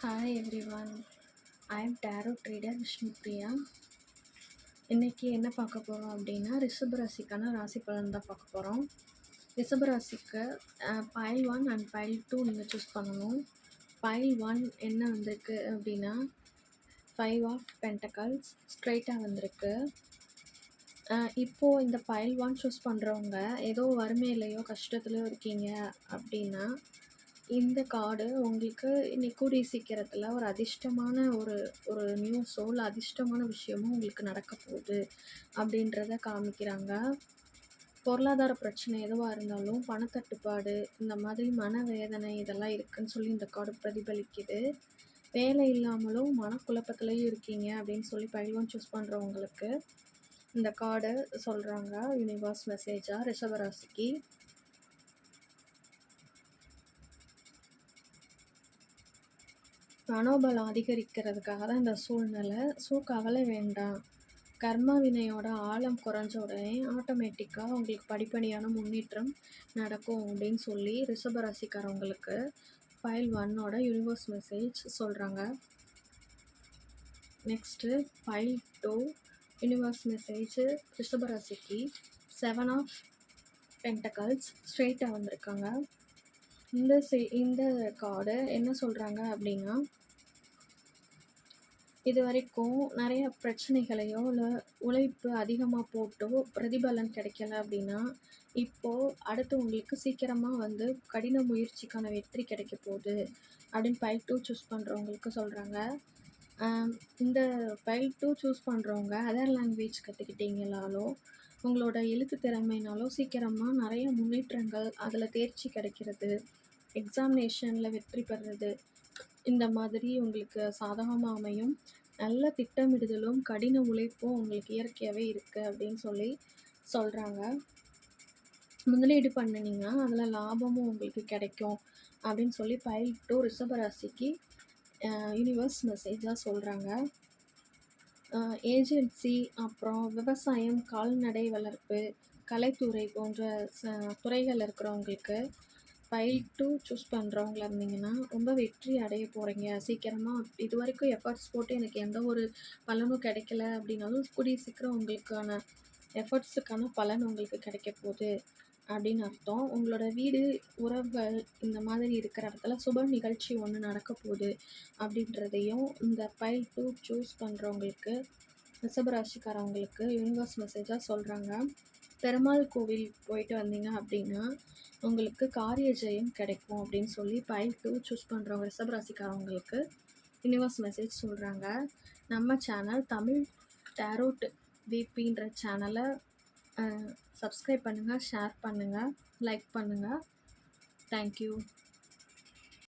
Hi everyone, I am tarot trader Vishnupriya. இன்னைக்கு என்ன பார்க்க போகிறோம் அப்படின்னா ரிஷப ராசிக்கான ராசி பலன் தான் பார்க்க போகிறோம். ரிஷப ராசிக்கு பைல் 1 அண்ட் பைல் 2 நீங்கள் சூஸ் பண்ணணும். பைல் 1 என்ன வந்திருக்கு அப்படின்னா 5 ஆஃப் பென்டக்கல்ஸ் ஸ்ட்ரைட்டாக வந்திருக்கு. இப்போது இந்த பைல் 1 சூஸ் பண்ணுறவங்க ஏதோ வறுமையிலையோ கஷ்டத்துலையோ இருக்கீங்க அப்படின்னா இந்த கார்டு உங்களுக்கு இன்னைக்கு கூடிய சீக்கிரத்தில் ஒரு அதிர்ஷ்டமான ஒரு ஒரு நியூஸோ இல்லை அதிர்ஷ்டமான விஷயமோ உங்களுக்கு நடக்க போகுது அப்படின்றத காமிக்கிறாங்க. பொருளாதார பிரச்சனை எதுவாக இருந்தாலும் பணத்தட்டுப்பாடு இந்த மாதிரி மனவேதனை இதெல்லாம் இருக்குன்னு சொல்லி இந்த கார்டு பிரதிபலிக்குது. வேலை இல்லாமலும் மனக்குழப்பத்துலேயும் இருக்கீங்க அப்படின்னு சொல்லி பைல் 1 சூஸ் பண்ணுறவங்களுக்கு இந்த கார்டு சொல்கிறாங்க. யூனிவர்ஸ் மெசேஜாக ரிஷபராசிக்கு மனோபலம் அதிகரிக்கிறதுக்காக தான் இந்த சூழ்நிலை. கவலை வேண்டாம். கர்ம வினையோட ஆழம் குறைஞ்ச உடனே ஆட்டோமேட்டிக்காக உங்களுக்கு படிப்படியான முன்னேற்றம் நடக்கும் அப்படின்னு சொல்லி ரிஷபராசிக்காரவங்களுக்கு ஃபைல் 1ஓட யூனிவர்ஸ் மெசேஜ் சொல்கிறாங்க. நெக்ஸ்ட்டு ஃபைல் 2 யூனிவர்ஸ் மெசேஜ் ரிஷபராசிக்கு 7 ஆஃப் பென்டக்கல்ஸ் ஸ்ட்ரெயிட்டாக வந்திருக்காங்க. இந்த கார்டு என்ன சொல்கிறாங்க அப்படின்னா இது வரைக்கும் நிறைய பிரச்சனைகளையோ இல்லை உழைப்பு அதிகமாக போட்டோ பிரதிபலன் கிடைக்கல அப்படின்னா இப்போது அடுத்து உங்களுக்கு சீக்கிரமாக வந்து கடின முயற்சிக்கான வெற்றி கிடைக்க போகுது அப்படின்னு ஃபைல் 2 சூஸ் பண்ணுறவங்களுக்கு சொல்கிறாங்க. இந்த ஃபைல் 2 சூஸ் பண்ணுறவங்க அதர் லாங்குவேஜ் கற்றுக்கிட்டீங்களாலோ உங்களோட எழுத்து திறமைனாலோ சீக்கிரமாக நிறைய முன்னேற்றங்கள் அதில் தேர்ச்சி கிடைக்கிறது, எக்ஸாமினேஷனில் வெற்றி பெறுறது இந்த மாதிரி உங்களுக்கு சாதகமாக அமையும். நல்ல திட்டமிடுதலும் கடின உழைப்பும் உங்களுக்கு இயற்கையாகவே இருக்குது அப்படின்னு சொல்லி சொல்கிறாங்க. முதலீடு பண்ணினீங்கன்னா அதில் லாபமும் உங்களுக்கு கிடைக்கும் அப்படின்னு சொல்லி ஃபைல் 2 ரிஷபராசிக்கு யூனிவர்ஸ் மெசேஜாக சொல்கிறாங்க. ஏஜென்சி, அப்புறம் விவசாயம், கால்நடை வளர்ப்பு, கலைத்துறை போன்ற துறைகள் இருக்கிறவங்களுக்கு ஃபைல் 2 சூஸ் பண்ணுறவங்களா இருந்தீங்கன்னா ரொம்ப வெற்றி அடைய போகிறீங்க. சீக்கிரமாக இது வரைக்கும் எஃபர்ட்ஸ் போட்டு எனக்கு எந்த ஒரு பலனும் கிடைக்கல அப்படின்னாலும் கூடிய சீக்கிரம் உங்களுக்கான எஃபர்ட்ஸுக்கான பலன் உங்களுக்கு கிடைக்க போகுது அப்படின்னு அர்த்தம். உங்களோட வீடு, உறவுகள் இந்த மாதிரி இருக்கிற இடத்துல சுப நிகழ்ச்சி ஒன்று நடக்க போகுது அப்படின்றதையும் இந்த ஃபைல் 2 சூஸ் பண்ணுறவங்களுக்கு ரிஷபராசிக்காரவங்களுக்கு யூனிவர்ஸ் மெசேஜாக சொல்கிறாங்க. பெருமாள் கோவில் போயிட்டு வந்தீங்க அப்படின்னா உங்களுக்கு காரிய ஜெயம் கிடைக்கும் அப்படின்னு சொல்லி ஃபைல் 2 சூஸ் பண்ணுறவங்க ரிஷபராசிக்காரவங்களுக்கு யூனிவர்ஸ் மெசேஜ் சொல்கிறாங்க. நம்ம சேனல் தமிழ் டேரோட் விபின்ற சேனலை சப்ஸ்கிரைப் பண்ணுங்கள், ஷேர் பண்ணுங்கள், லைக் பண்ணுங்கள். தேங்க்யூ.